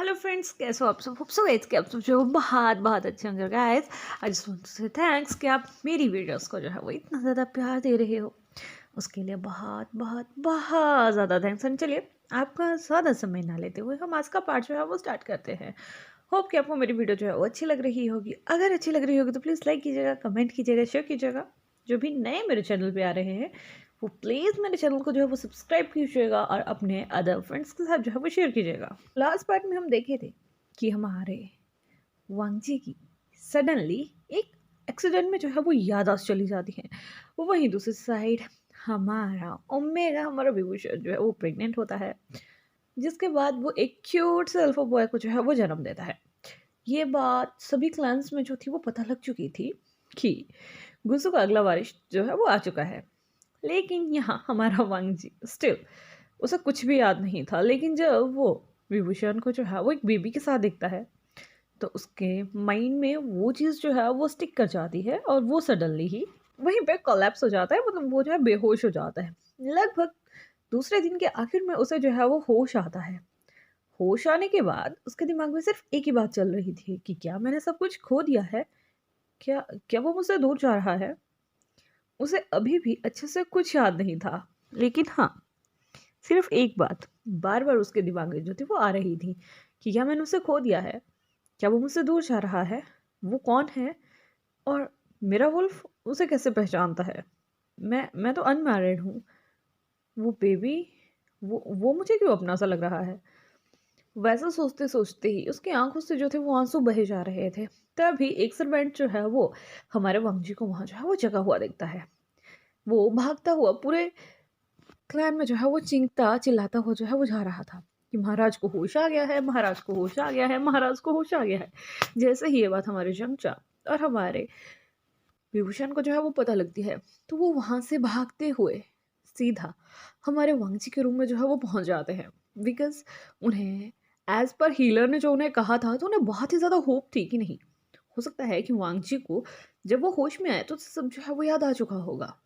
Hello friends, कैसे हो आप सब? होप सो गाइस कि आप सब जो बहुत बहुत अच्छे होंगे guys. I just want to say thanks कि आप मेरी वीडियोस को जो है वो इतना ज़्यादा प्यार दे रहे हो। उसके लिए बहुत बहुत बहुत ज़्यादा थैंक्स। एंड चलिए, आपका ज़्यादा समय ना लेते हुए हम आज का पार्ट जो है वो स्टार्ट करते हैं। होप कि आपको मेरी वीडियो जो है वो अच्छी लग रही होगी। अगर अच्छी लग रही होगी तो प्लीज़ लाइक कीजिएगा, कमेंट कीजिएगा, शेयर कीजिएगा। जो भी नए मेरे चैनल पे आ रहे हैं वो प्लीज़ मेरे चैनल को जो है वो सब्सक्राइब कीजिएगा और अपने अदर फ्रेंड्स के साथ जो है वो शेयर कीजिएगा। लास्ट पार्ट में हम देखे थे कि हमारे वांगजी की सडनली एक एक्सीडेंट में जो है वो याददाश्त चली जाती है। वो वहीं दूसरी साइड हमारा विभूषण जो है वो प्रेग्नेंट होता है, जिसके बाद वो एक क्यूट से अल्फा बॉय को जो है वो जन्म देता है। ये बात सभी क्लान्स में जो थी वो पता लग चुकी थी कि गुसु का अगला वारिस जो है वो आ चुका है। लेकिन यहाँ हमारा वांगजी स्टिल, उसे कुछ भी याद नहीं था। लेकिन जब वो विभूषण को जो है वो एक बेबी के साथ देखता है तो उसके माइंड में वो चीज़ जो है वो स्टिक कर जाती है और वो सडनली ही वहीं पे कोलैप्स हो जाता है। मतलब वो जो है बेहोश हो जाता है। लगभग दूसरे दिन के आखिर में उसे जो है वो होश आता है। होश आने के बाद उसके दिमाग में सिर्फ एक ही बात चल रही थी कि क्या मैंने सब कुछ खो दिया है? क्या क्या वो मुझसे दूर जा रहा है? उसे अभी भी अच्छे से कुछ याद नहीं था। लेकिन हाँ, सिर्फ एक बात बार बार उसके दिमाग में जो थी वो आ रही थी कि क्या मैंने उसे खो दिया है? क्या वो मुझसे दूर जा रहा है? वो कौन है? और मेरा वुल्फ उसे कैसे पहचानता है? मैं तो अनमैरिड हूँ। वो बेबी, वो मुझे क्यों अपना सा लग रहा है? वैसा सोचते सोचते ही उसकी आंखों से जो थे वो आंसू बहे जा रहे थे। तभी एक सर्वेंट जो है वो हमारे वांगजी को वहां जो है वो जगा हुआ देखता है। वो भागता हुआ पूरे क्लैन में जो है वो चीखता चिल्लाता हुआ जो है वो जा रहा था कि महाराज को होश आ गया है, महाराज को होश आ गया है, महाराज को होश आ गया है। जैसे ही ये बात हमारे जंगचा और हमारे विभूषण को जो है वो पता लगती है तो वो वहां से भागते हुए सीधा हमारे वांगजी के रूम में जो है वो पहुंच जाते हैं। बिकॉज उन्हें एज पर हीलर ने जो उन्हें कहा था तो उन्हें बहुत ही ज़्यादा होप थी कि नहीं हो सकता है कि वांगजी को जब वो होश में आए तो सब जो है वो याद आ चुका होगा।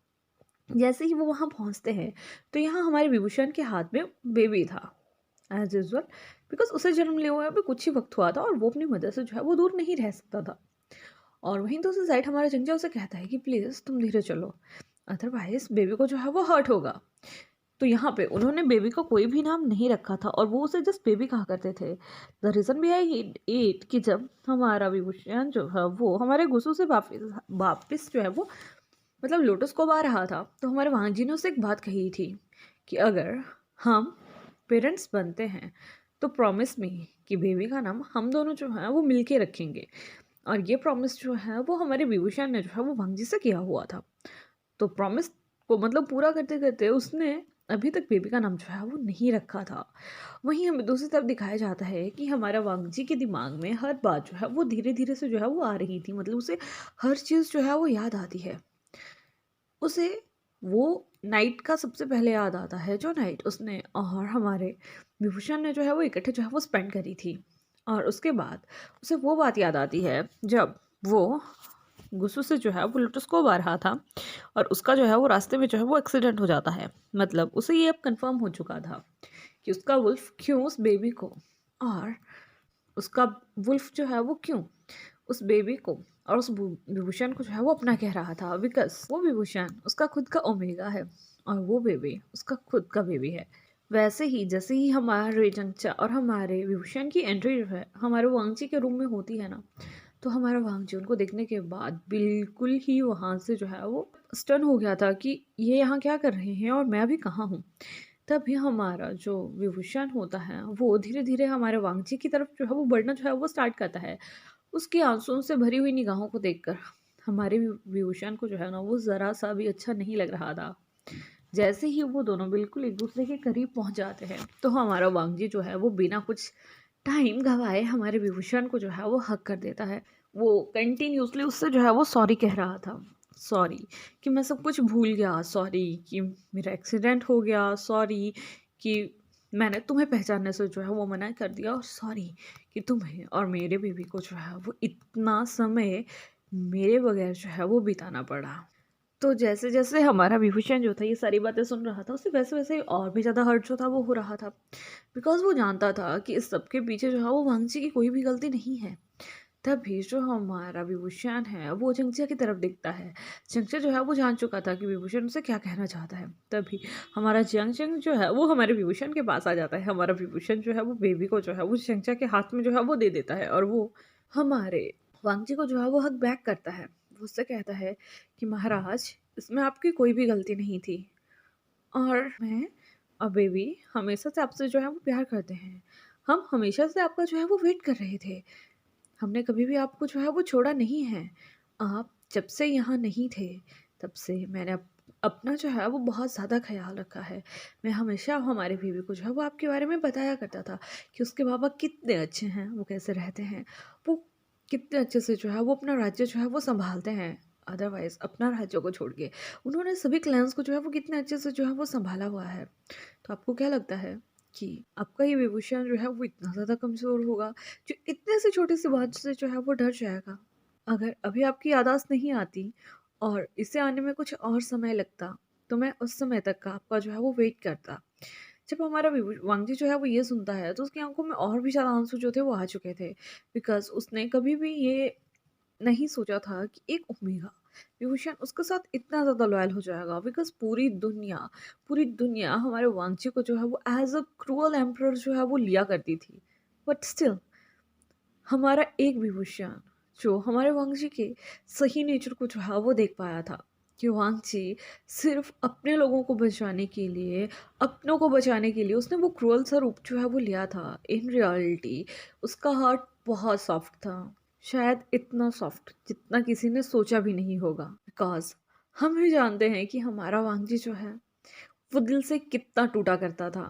जैसे ही वो वहाँ पहुँचते हैं तो यहाँ हमारे विभूषण के हाथ में बेबी था एज यूजल। बिकॉज उसे जन्म लिए हुए अभी कुछ ही वक्त हुआ था और वो अपनी मदर से जो है वो दूर नहीं रह सकता था। और वहीं दूसरी साइड हमारा जंजा उसे कहता है कि प्लीज़ तुम धीरे चलो, अदरवाइज बेबी को जो है वो हर्ट होगा। तो यहाँ पे उन्होंने बेबी को कोई भी नाम नहीं रखा था और वो उसे जस्ट बेबी कहा करते थे। द रीज़न भी आई इट कि जब हमारा विभूषण जो है वो हमारे गुस्सों से वापिस वापिस जो है वो मतलब लोटस को आ रहा था तो हमारे वहाँ जी ने उससे एक बात कही थी कि अगर हम पेरेंट्स बनते हैं तो प्रॉमिस मी कि बेबी का नाम हम दोनों जो है वो मिलके रखेंगे। और ये प्रॉमिस जो है वो हमारे विभूषण ने जो है वो वांगजी से किया हुआ था। तो प्रॉमिस को मतलब पूरा करते करते उसने अभी तक बेबी का नाम जो है वो नहीं रखा था। वहीं हमें दूसरी तरफ दिखाया जाता है कि हमारा वांगजी के दिमाग में हर बात जो है वो धीरे धीरे से जो है वो आ रही थी। मतलब उसे हर चीज़ जो है वो याद आती है। उसे वो नाइट का सबसे पहले याद आता है जो नाइट उसने और हमारे विभूषण ने जो है वो इकट्ठे जो है वो स्पेंड करी थी। और उसके बाद उसे वो बात याद आती है जब वो गुस्सू से जो है वो लोटस को आ रहा था और उसका जो है वो रास्ते में जो है वो एक्सीडेंट हो जाता है। मतलब उसे ये अब कंफर्म हो चुका था कि उसका वुल्फ क्यों उस बेबी को और उसका वुल्फ जो है वो क्यों उस बेबी को और उस विभूषण को जो है वो अपना कह रहा था। बिकॉज वो विभूषण उसका खुद का ओमेगा है और वो बेबी उसका खुद का बेबी है। वैसे ही जैसे ही हमारे जंगचा और हमारे विभूषण की एंट्री जो है हमारे वांगची के रूम में होती है ना, तो हमारा वांगची उनको देखने के बाद बिल्कुल ही वहाँ से जो है वो स्टन हो गया था कि ये यहाँ क्या कर रहे हैं और मैं अभी कहाँ हूँ। तभी हमारा जो विभूषण होता है वो धीरे धीरे हमारे वांगची की तरफ जो है वो बढ़ना जो है वो स्टार्ट करता है। उसकी आंसुओं से भरी हुई निगाहों को देखकर हमारे विभूषण को जो है ना वो ज़रा सा भी अच्छा नहीं लग रहा था। जैसे ही वो दोनों बिल्कुल एक दूसरे के करीब पहुंच जाते हैं तो हमारा वांगजी जो है वो बिना कुछ टाइम गवाए हमारे विभूषण को जो है वो हक कर देता है। वो कंटिन्यूसली उससे जो है वो सॉरी कह रहा था। सॉरी कि मैं सब कुछ भूल गया, सॉरी कि मेरा एक्सीडेंट हो गया, सॉरी कि मैंने तुम्हें पहचानने से जो है वो मना कर दिया, और सॉरी कि तुम्हें और मेरे बेबी को जो है वो इतना समय मेरे बगैर जो है वो बिताना पड़ा। तो जैसे-जैसे हमारा विभूषण जो था ये सारी बातें सुन रहा था, उसे वैसे-वैसे ही और भी ज़्यादा हर्ट जो था वो हो रहा था। बिकॉज़ वो जानता था कि इस सब के पीछे जो है वो वांगची की कोई भी गलती नहीं है। तभी जो हमारा विभूषण है वो चंचया की तरफ देखता है। चंचया जो है वो जान चुका था कि विभूषण उसे क्या कहना चाहता है। तभी हमारा चंचन जो है वो हमारे विभूषण के पास आ जाता है। हमारा विभूषण जो है वो बेबी को जो है वो चंचया के हाथ में जो है वो दे देता है और वो हमारे वांगजी को जो है वो हग बैक करता है। वो उससे कहता है कि महाराज, इसमें आपकी कोई भी गलती नहीं थी और मैं और बेबी हमेशा से आपसे जो है वो प्यार करते हैं। हम हमेशा से आपका जो है वो वेट कर रहे थे। हमने कभी भी आपको जो है वो छोड़ा नहीं है। आप जब से यहाँ नहीं थे, तब से मैंने अपना जो है वो बहुत ज़्यादा ख़्याल रखा है। मैं हमेशा हमारे बीवी को जो है वो आपके बारे में बताया करता था कि उसके बाबा कितने अच्छे हैं, वो कैसे रहते हैं, वो कितने अच्छे से जो है वो अपना राज्य जो है वो सँभालते हैं। अदरवाइज़ अपना राज्य को छोड़ के उन्होंने सभी क्लैन्स को जो है वो कितने अच्छे से जो है वो सँभाला हुआ है। तो आपको क्या लगता है कि आपका ये विभूषण जो है वो इतना ज़्यादा कमज़ोर होगा, जो इतने से छोटी सी बात से जो है वो डर जाएगा? अगर अभी आपकी याददाश्त नहीं आती और इसे आने में कुछ और समय लगता, तो मैं उस समय तक का आपका जो है वो वेट करता। जब हमारा वांगजी जो है वो ये सुनता है, तो उसकी आंखों में और भी ज़्यादा आंसू जो थे वो आ चुके थे। बिकॉज उसने कभी भी ये नहीं सोचा था कि एक ओमेगा विभूषण उसके साथ इतना ज़्यादा लॉयल हो जाएगा। बिकॉज पूरी दुनिया हमारे वांगची को जो है वो एज अ क्रूअल एम्प्रर जो है वो लिया करती थी। बट स्टिल हमारा एक विभूषण जो हमारे वांगजी के सही नेचर को जो है वो देख पाया था कि वांगजी सिर्फ अपने लोगों को बचाने के लिए, अपनों को बचाने के लिए उसने वो क्रूअल सा रूप जो है वो लिया था। इन रियलिटी उसका हार्ट बहुत सॉफ्ट था, शायद इतना सॉफ्ट जितना किसी ने सोचा भी नहीं होगा। बिकॉज हम भी जानते हैं कि हमारा वांगजी जो है वो दिल से कितना टूटा करता था।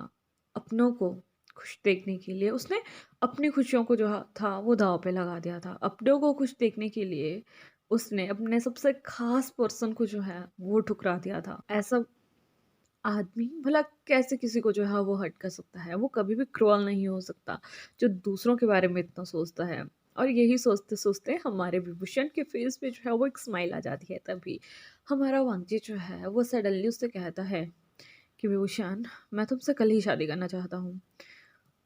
अपनों को खुश देखने के लिए उसने अपनी खुशियों को जो था वो दांव पे लगा दिया था। अपनों को खुश देखने के लिए उसने अपने सबसे खास पर्सन को जो है वो ठुकरा दिया था। ऐसा आदमी भला कैसे किसी को जो है वो हर्ट कर सकता है? वो कभी भी क्रूअल नहीं हो सकता जो दूसरों के बारे में इतना सोचता है। और यही सोचते सोचते हमारे विभूषण के फेस पे जो है वो एक स्माइल आ जाती है। तभी हमारा वांगजी जो है वो सडनली उससे कहता है कि विभूषण, मैं तुमसे कल ही शादी करना चाहता हूँ।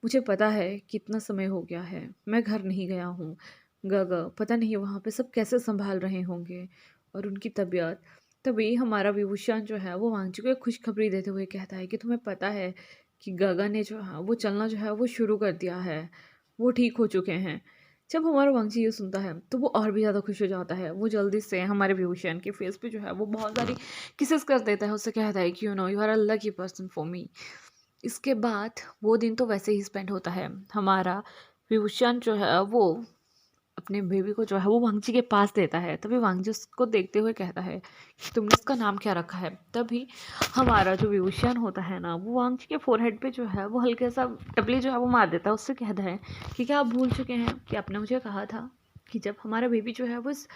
मुझे पता है कितना समय हो गया है, मैं घर नहीं गया हूँ। गगा पता नहीं वहाँ पे सब कैसे संभाल रहे होंगे और उनकी तबीयत। तभी हमारा विभूषण जो है वो वांगची को एक खुशखबरी देते हुए कहता है कि तुम्हें पता है कि गगा ने जो है वो चलना जो है वो शुरू कर दिया है, वो ठीक हो चुके हैं। जब हमारा वांगची ये सुनता है तो वो और भी ज़्यादा खुश हो जाता है। वो जल्दी से हमारे विभूषण के फेस पे जो है वो बहुत सारी किसेस कर देता है। उससे कहता है कि you are a lucky person for me. इसके बाद वो दिन तो वैसे ही स्पेंड होता है। हमारा विभूषण जो है वो अपने बेबी को जो है वो वांगजी के पास देता है। तभी वांगजी उसको देखते हुए कहता है कि तुमने इसका नाम क्या रखा है? तभी हमारा जो विभूषण होता है ना, वो वांगजी के फोरहेड पे जो है वो हल्के सा टपली जो है वो मार देता है। उससे कहता है कि क्या आप भूल चुके हैं कि आपने मुझे कहा था कि जब हमारा बेबी जो है वो इस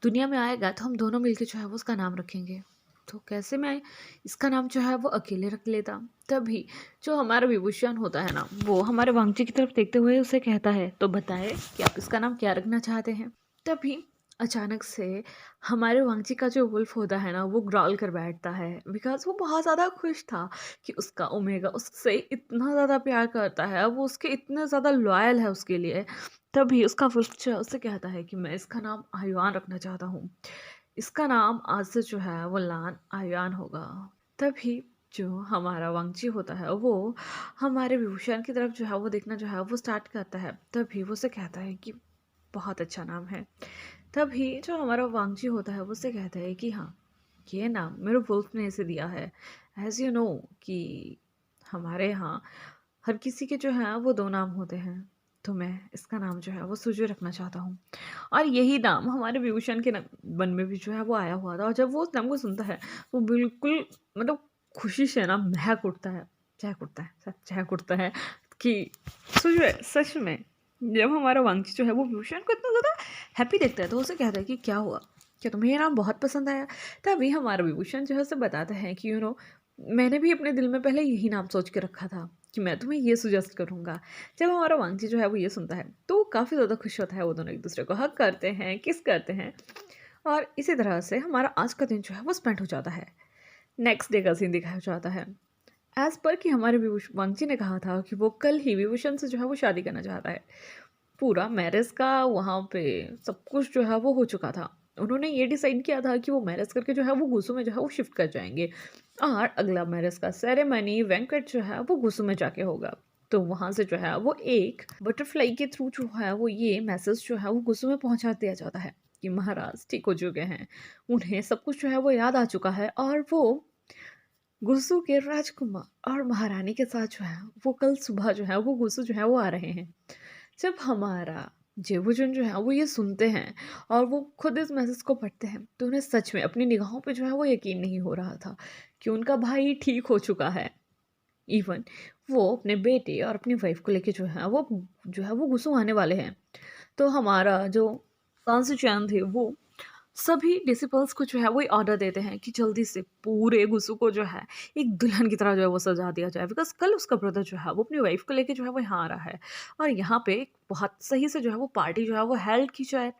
दुनिया में आएगा तो हम दोनों मिलकर जो है वो उसका नाम रखेंगे। तो कैसे मैं इसका नाम जो है वो अकेले रख लेता? तभी जो हमारा विभूषण होता है ना, वो हमारे वांगजी की तरफ देखते हुए उसे कहता है, तो बताए कि आप इसका नाम क्या रखना चाहते हैं? तभी अचानक से हमारे वांगजी का जो वुल्फ होता है ना, वो ग्रॉल कर बैठता है। बिकॉज वो बहुत ज़्यादा खुश था कि उसका ओमेगा उससे इतना ज़्यादा प्यार करता है, वो उसके इतने ज़्यादा लॉयल है उसके लिए। तभी उसका वुल्फ जो है उससे कहता है कि मैं इसका नाम आयुआन रखना चाहता हूँ। इसका नाम आज से जो है वो लान आयुआन होगा। तभी जो हमारा वांगची होता है वो हमारे विभूषण की तरफ जो है वो देखना जो है वो स्टार्ट करता है। तभी वो उसे कहता है कि बहुत अच्छा नाम है। तभी जो हमारा वांगची होता है वो उसे कहता है कि हाँ, ये नाम मेरे वुल्फ ने इसे दिया है। एज यू नो कि हमारे यहाँ हर किसी के जो है वो दो नाम होते हैं, तो मैं इसका नाम जो है वो सुजो रखना चाहता हूँ। और यही नाम हमारे विभूषण के मन में भी जो है वो आया हुआ था। और जब वो उस नाम को सुनता है वो बिल्कुल मतलब खुशी से ना महक उठता है, चहक उठता है, सब चहक उठता है कि सच में जब हमारा वांगची जो है वो विभूषण को इतना ज़्यादा हैप्पी देखता है तो उसे कहता है कि क्या हुआ, क्या तुम्हें ये नाम बहुत पसंद आया? तभी हमारा विभूषण जो है उसे बताता है कि मैंने भी अपने दिल में पहले यही नाम सोच के रखा था कि मैं तुम्हें ये सुजेस्ट करूँगा। जब हमारा वांगची जो है वो ये सुनता है तो काफ़ी ज़्यादा खुश होता है। वो दोनों एक दूसरे को हग करते हैं, किस करते हैं और इसी तरह से हमारा आज का दिन जो है वो स्पेंड हो जाता है। नेक्स्ट डे का सीन दिखाया जाता है। एज़ पर कि हमारे वांगची ने कहा था कि वो कल ही विभूषण से जो है वो शादी करना चाहता है। पूरा मैरिज का वहाँ पे सब कुछ जो है वो हो चुका था। उन्होंने ये डिसाइड किया था कि वो मैरिज करके जो है वो गुसू में जो है वो शिफ्ट कर जाएँगे और अगला मैरिज का सेरेमनी वेंकट जो है वो गुसू में जाके होगा। तो वहाँ से जो है वो एक बटरफ्लाई के थ्रू जो है वो ये मैसेज जो है वो गुसू में पहुँचा दिया जाता है कि महाराज ठीक हो चुके हैं। उन्हें सब कुछ जो है वो याद आ चुका है और वो गुस्सू के राजकुमार और महारानी के साथ जो है वो कल सुबह जो है वो गुस्सू जो है वो आ रहे हैं। जब हमारा जेबुजुन जो है वो ये सुनते हैं और वो खुद इस मैसेज को पढ़ते हैं तो उन्हें सच में अपनी निगाहों पे जो है वो यकीन नहीं हो रहा था कि उनका भाई ठीक हो चुका है। इवन वो अपने बेटे और अपनी वाइफ को लेके जो है वो गुस्सू आने वाले हैं। तो हमारा जो सांसू चैन थे वो सभी डिसिपल्स को जो है वो ऑर्डर देते हैं कि जल्दी से पूरे गुस्सू को जो है एक दुल्हन की तरह जो है वो सजा दिया जाए, बिकॉज कल उसका ब्रदर जो है वो अपनी वाइफ को लेके जो है वो यहाँ आ रहा है और यहाँ पे एक बहुत सही से जो है वो पार्टी जो है वो हेल्ड की जाए।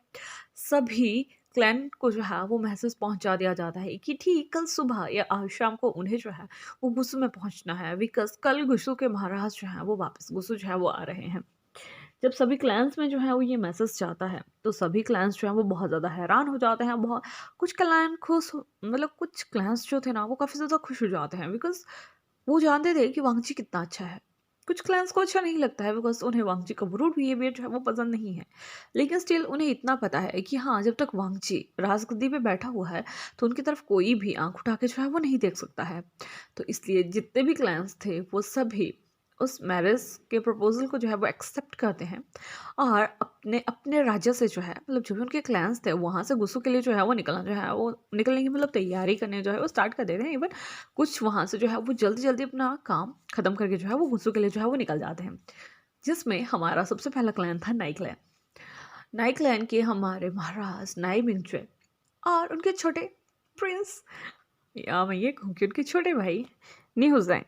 सभी क्लैन को जो है वो मैसेज पहुंचा दिया जाता है कि ठीक कल सुबह या आज शाम को उन्हें जो है वो गुस्सू में पहुंचना है, बिकॉज कल गुस्सू के महाराज जो है वो वापस गुस्सू जो है वो आ रहे हैं। जब सभी क्लाइंट्स में जो है वो ये मैसेज जाता है तो सभी क्लाइंट्स जो है वो बहुत ज़्यादा हैरान हो जाते हैं। बहुत कुछ क्लाइंट मतलब कुछ क्लाइंट्स जो थे ना वो काफ़ी ज़्यादा खुश हो जाते हैं, बिकॉज वो जानते थे कि वांगची कितना अच्छा है। कुछ क्लाइंट्स को अच्छा नहीं लगता है बिकॉज उन्हें वांगची का रूड बिहेवियर जो है वो पसंद नहीं है। लेकिन स्टिल उन्हें इतना पता है कि हाँ, जब तक वांगची राजगद्दी पे बैठा हुआ है तो उनकी तरफ कोई भी आंख उठा के जो है वो नहीं देख सकता है। तो इसलिए जितने भी क्लाइंट्स थे वो सभी उस मैरिज के प्रपोजल को जो है वो एक्सेप्ट करते हैं और अपने अपने राज्य से जो है मतलब जो भी उनके क्लाइंट्स थे वहाँ से गुस्सू के लिए जो है वो निकलना जो है वो निकलने की मतलब तैयारी करने जो है वो स्टार्ट कर देते हैं। इवन कुछ वहाँ से जो है वो जल्दी जल्दी अपना काम ख़त्म करके जो है वो गुस्सू के लिए जो है वो निकल जाते हैं। जिसमें हमारा सबसे पहला क्लैन था नाई क्लैन। नाई क्लैन के हमारे महाराज नाई मिंगचुए और उनके छोटे प्रिंस, या मैं ये कहूँ कि उनके छोटे भाई नी हुसैन,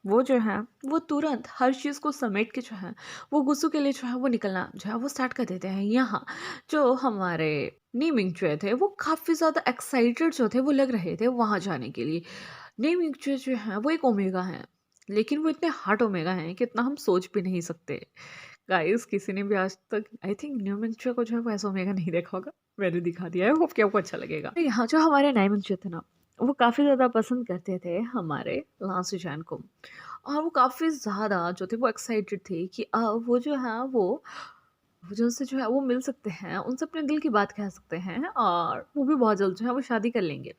वो जो है वो तुरंत हर चीज़ को समेट के जो है वो गुस्सू के लिए जो है वो निकलना जो है वो स्टार्ट कर देते हैं। यहाँ जो हमारे नी मिंगचुए थे वो काफ़ी ज़्यादा एक्साइटेड जो थे वो लग रहे थे वहाँ जाने के लिए। नी मिंगचुए जो है वो एक ओमेगा है, लेकिन वो इतने हार्ड ओमेगा हैं कि इतना हम सोच भी नहीं सकते। गाइस किसी ने भी आज तक आई थिंक न्यू मिंगचुए को जो है वो ऐसा ओमेगा नहीं देखा होगा। मैंने दिखा दिया है, होप कि आपको अच्छा लगेगा। तो यहाँ जो हमारे नाई मिंगचुए थे ना वो काफ़ी ज़्यादा पसंद करते थे हमारे लांसी जैन को और वो काफ़ी ज़्यादा जो थे वो एक्साइटेड थे कि अब वो जो है वो जो उनसे जो है वो मिल सकते हैं, उनसे अपने दिल की बात कह सकते हैं और वो भी बहुत जल्द जो है वो शादी कर लेंगे।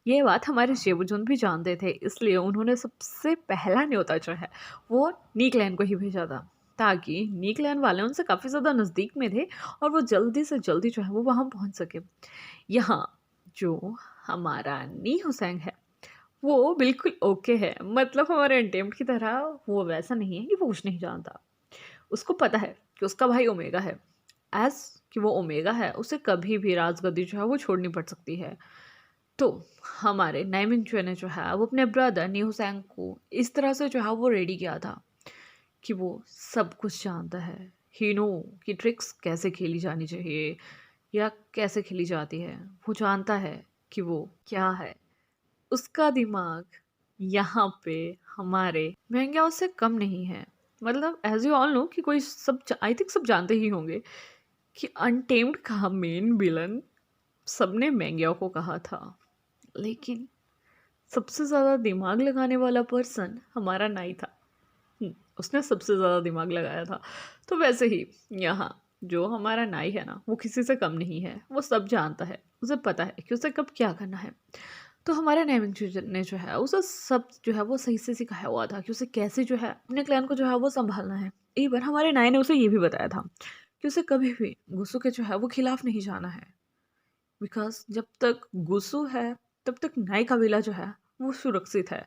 ये बात हमारे शेबुजुन भी जानते थे, इसलिए उन्होंने सबसे पहला न्योता जो है वो नीकलैन को ही भेजा था ताकि नीकलैन वाले उनसे काफ़ी ज़्यादा नज़दीक में थे और वो जल्दी से जल्दी जो है वो वहाँ पहुँच सके। यहाँ जो हमारा नी हुसैन है वो बिल्कुल ओके है, मतलब हमारे अटेम्प्ट की तरह वो वैसा नहीं है कि वो कुछ नहीं जानता। उसको पता है कि उसका भाई ओमेगा है, एज कि वो ओमेगा है उसे कभी भी राजगद्दी जो है वो छोड़नी पड़ सकती है। तो हमारे नाइमिन चुए ने जो है वो अपने ब्रदर नी हुसैन को इस तरह से जो है वो रेडी किया था कि वो सब कुछ जानता है। ही नो कि ट्रिक्स कैसे खेली जानी चाहिए या कैसे खेली जाती है, वो जानता है कि वो क्या है। उसका दिमाग यहाँ पे हमारे महंगा से कम नहीं है। मतलब एज यू ऑल नो कि कोई सब आई थिंक सब जानते ही होंगे कि अनटेम्ड का मेन विलन सबने मैंग्याओ को कहा था, लेकिन सबसे ज़्यादा दिमाग लगाने वाला पर्सन हमारा नाई था। उसने सबसे ज़्यादा दिमाग लगाया था। तो वैसे ही यहाँ जो हमारा नाई है ना वो किसी से कम नहीं है, वो सब जानता है, उसे पता है कि उसे कब क्या करना है। तो हमारे नेमिंग ने जो है उसे सब जो है वो सही से सिखाया हुआ था कि उसे कैसे जो है अपने क्लैन को जो है वो संभालना है। एक बार हमारे नाई ने उसे ये भी बताया था कि उसे कभी भी गुस्सू के जो है वो खिलाफ नहीं जाना है, बिकॉज जब तक गुस्सू है तब तक नाई कबीला जो है वो सुरक्षित है।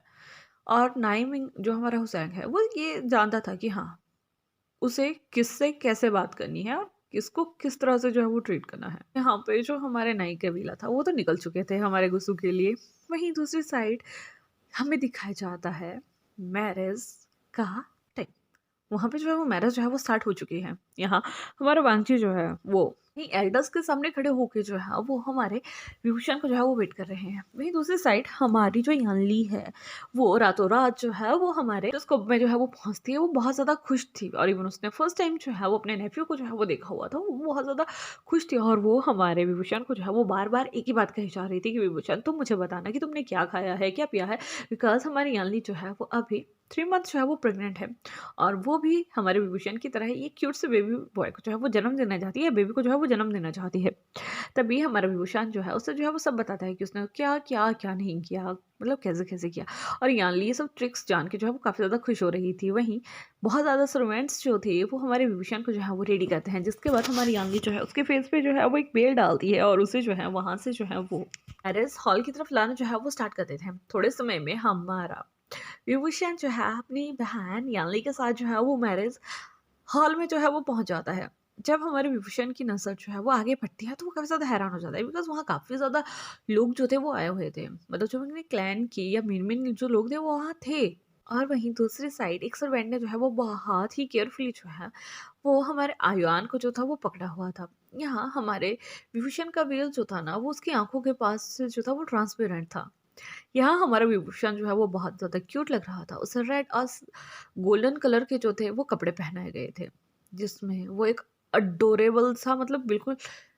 और नाई में जो हमारा हुसैन है वो ये जानता था कि हाँ उसे किससे कैसे बात करनी है और किसको किस तरह से जो है वो ट्रीट करना है। यहाँ पे जो हमारे नाई कबीला था वो तो निकल चुके थे हमारे गुस्सू के लिए। वहीं दूसरी साइड हमें दिखाया जाता है मैरिज का टाइम। वहाँ पे जो है वो मैरिज जो है वो स्टार्ट हो चुकी है। यहाँ हमारा वांगची जो है वो नहीं, एल्डर्स के सामने खड़े होके जो है वो हमारे विभूषण को जो है वो वेट कर रहे हैं। वहीं दूसरी साइड हमारी जो यानली है, वो रातों रात जो है वो हमारे स्कोप में जो है वो पहुँचती है। वो बहुत ज़्यादा खुश थी और इवन उसने फर्स्ट टाइम जो है वो अपने नेफ्यू को जो है वो देखा हुआ था। वो बहुत ज़्यादा खुश थी और वो हमारे विभूषण को जो है वो बार-बार एक ही बात कही जा रही थी कि विभूषण तुम मुझे बताना कि तुमने क्या खाया है, क्या पिया है? बिकॉज़ हमारी यानली जो है वो अभी 3 मंथ जो है वो प्रेग्नेंट है और वो भी हमारे विभूषण की तरह ही एक क्यूट से बेबी बॉय को जो है वो जन्म देना चाहती है, बेबी को जो है वो जन्म देना चाहती है। तभी हमारा विभूषण जो है उसे जो है वो सब बताता है कि उसने क्या किया, क्या नहीं किया, मतलब कैसे-कैसे किया। और यानली ये सब ट्रिक्स जान के जो है वो काफ़ी ज़्यादा खुश हो रही थी। वहीं बहुत ज़्यादा सर्वेंट्स जो थे वो हमारे विभूषण को जो है वो रेडी करते हैं, जिसके बाद हमारी यानली जो है उसके फेस पे जो है वो एक बेल डालती है और उसे जो है वहाँ से जो है वो मैरिज हॉल की तरफ लाना जो है वो स्टार्ट कर देते हैं। थोड़े समय में हमारा विभूषण जो है अपनी बहन यानली के साथ जो है वो मैरिज हॉल में जो है वो पहुंच जाता है। जब हमारे विभूषण की नज़र जो है वो आगे बढ़ती है तो वो काफ़ी ज़्यादा हैरान हो जाता है, बिकॉज़ वहाँ काफ़ी ज़्यादा लोग जो थे वो आए हुए थे। मतलब जो उनके क्लैन के या मेन जो लोग थे वो वहाँ थे। और वहीं दूसरी साइड एक सर्वेंट ने जो है वो बहुत ही केयरफुली जो है वो हमारे आयुआन को जो था वो पकड़ा हुआ था। यहाँ हमारे विभूषण का वेल जो था ना वो उसकी आँखों के पास से जो था वो ट्रांसपेरेंट था। यहाँ हमारा विभूषण जो है वो बहुत ज़्यादा क्यूट लग रहा था। उसे रेड और गोल्डन कलर के जो थे वो कपड़े पहनाए गए थे, जिसमें वो एक अडोरेबल सा, मतलब बिल्कुल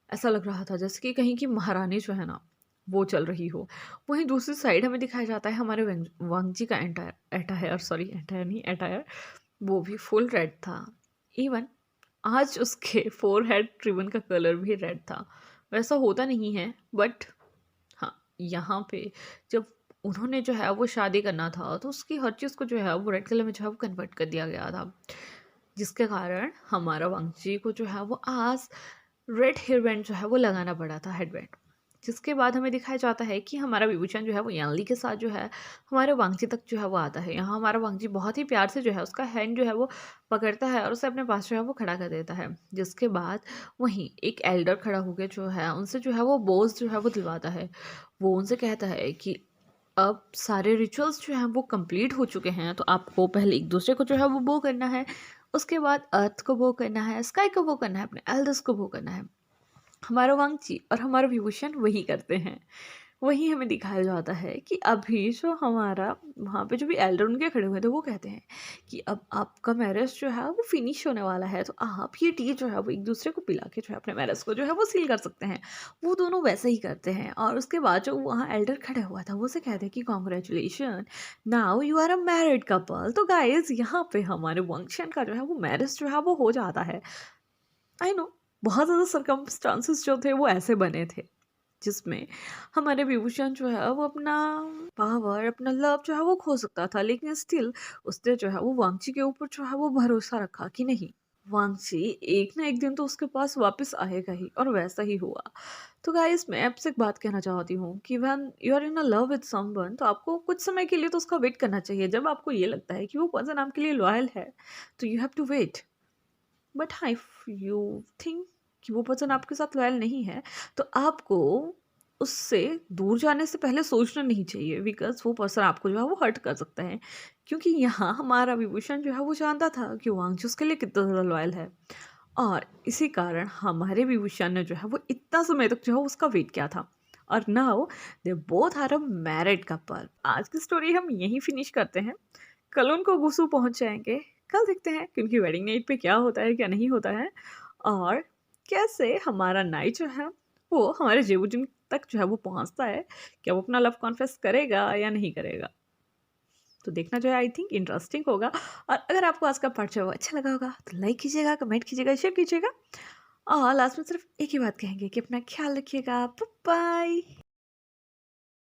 ऐसा लग रहा था जैसे कि कहीं की महारानी जो है ना वो चल रही हो। वहीं दूसरी साइड हमें दिखाया जाता है हमारे वांगजी का एंटायर एटायर सॉरी एंटायर नहीं एटायर, वो भी फुल रेड था। इवन आज उसके फोरहेड रिबन का कलर भी रेड था। वैसा होता नहीं है बट हाँ, यहाँ पे जब उन्होंने जो है वो शादी करना था तो उसकी हर चीज़ को जो है वो रेड कलर में जो है वो कन्वर्ट कर दिया गया था, जिसके कारण हमारा वांगची को जो है वो आज रेड हेयर बैंड जो है वो लगाना पड़ा था, हेड बैंड। जिसके बाद हमें दिखाया जाता है कि हमारा विभूषण जो है वो यानली के साथ जो है हमारे वांगची तक जो है वो आता है। यहाँ हमारा वांगची बहुत ही प्यार से जो है उसका हैंड जो है वो पकड़ता है और उसे अपने पास जो है वो खड़ा कर देता है। जिसके बाद वहीं एक एल्डर खड़ा होकर जो है उनसे जो है वो बोझ जो है वो दिलवाता है। वो उनसे कहता है कि अब सारे रिचुअल्स जो हैं वो कंप्लीट हो चुके हैं, तो आपको पहले एक दूसरे को जो है वो बो करना है, उसके बाद अर्थ को बो करना है, स्काई को बो करना है, अपने एल्डर्स को बो करना है। हमारा वांगची और हमारा विभूषण वही करते हैं। वही हमें दिखाया जाता है कि अभी जो हमारा वहाँ पे जो भी एल्डर उनके खड़े हुए थे वो कहते हैं कि अब आपका मैरिज जो है वो फिनिश होने वाला है, तो आप ये टी जो है वो एक दूसरे को पिला के जो है अपने मैरिज को जो है वो सील कर सकते हैं। वो दोनों वैसे ही करते हैं और उसके बाद जो वहाँ एल्डर खड़े हुआ था वो से कहते हैं कि congratulation, now you are a married couple. तो गाइज यहाँ पे हमारे वंशन का जो है वो मैरिज जो है वो हो जाता है। आई नो बहुत ज़्यादा सर्कमस्टांसेस जो थे वो ऐसे बने थे जिसमें हमारे विभूषण जो है वो अपना पावर, अपना लव जो है वो खो सकता था, लेकिन स्टिल उसने जो है वो वांगची के ऊपर जो है वो भरोसा रखा कि नहीं, वांगची एक ना एक दिन तो उसके पास वापस आएगा ही, और वैसा ही हुआ। तो गाइस मैं आपसे एक बात कहना चाहती हूँ कि when you are in a love with someone तो आपको कुछ समय के लिए तो उसका वेट करना चाहिए। जब आपको ये लगता है कि वो पर्सन आपके लिए लॉयल है तो you have to wait. But हाँ, इफ यू थिंक कि वो पर्सन आपके साथ लॉयल नहीं है तो आपको उससे दूर जाने से पहले सोचना नहीं चाहिए, बिकॉज वो पर्सन आपको जो है वो हर्ट कर सकता है। क्योंकि यहाँ हमारा विभूषण जो है वो जानता था कि वांगचू उसके लिए कितना ज़्यादा लॉयल है, और इसी कारण हमारे विभूषण ने जो है वो इतना समय तक जो है उसका वेट किया था। और now they both are a married couple. आज की स्टोरी हम यहीं फिनिश करते हैं। कल उनको गुसू पहुंच जाएंगे। कल देखते हैं कि उनकी वेडिंग नाइट पे क्या होता है क्या नहीं होता है, और कैसे हमारा नाइट जो है वो हमारे जेबूजिन तक जो है वो पहुंचता है। क्या वो अपना लव कॉन्फेस करेगा या नहीं करेगा, तो देखना जो है आई थिंक इंटरेस्टिंग होगा। और अगर आपको आज का पार्ट जो है वो अच्छा लगा होगा तो लाइक कीजिएगा, कमेंट कीजिएगा, शेयर कीजिएगा। और लास्ट में सिर्फ एक ही बात कहेंगे कि अपना ख्याल रखिएगा। बाय।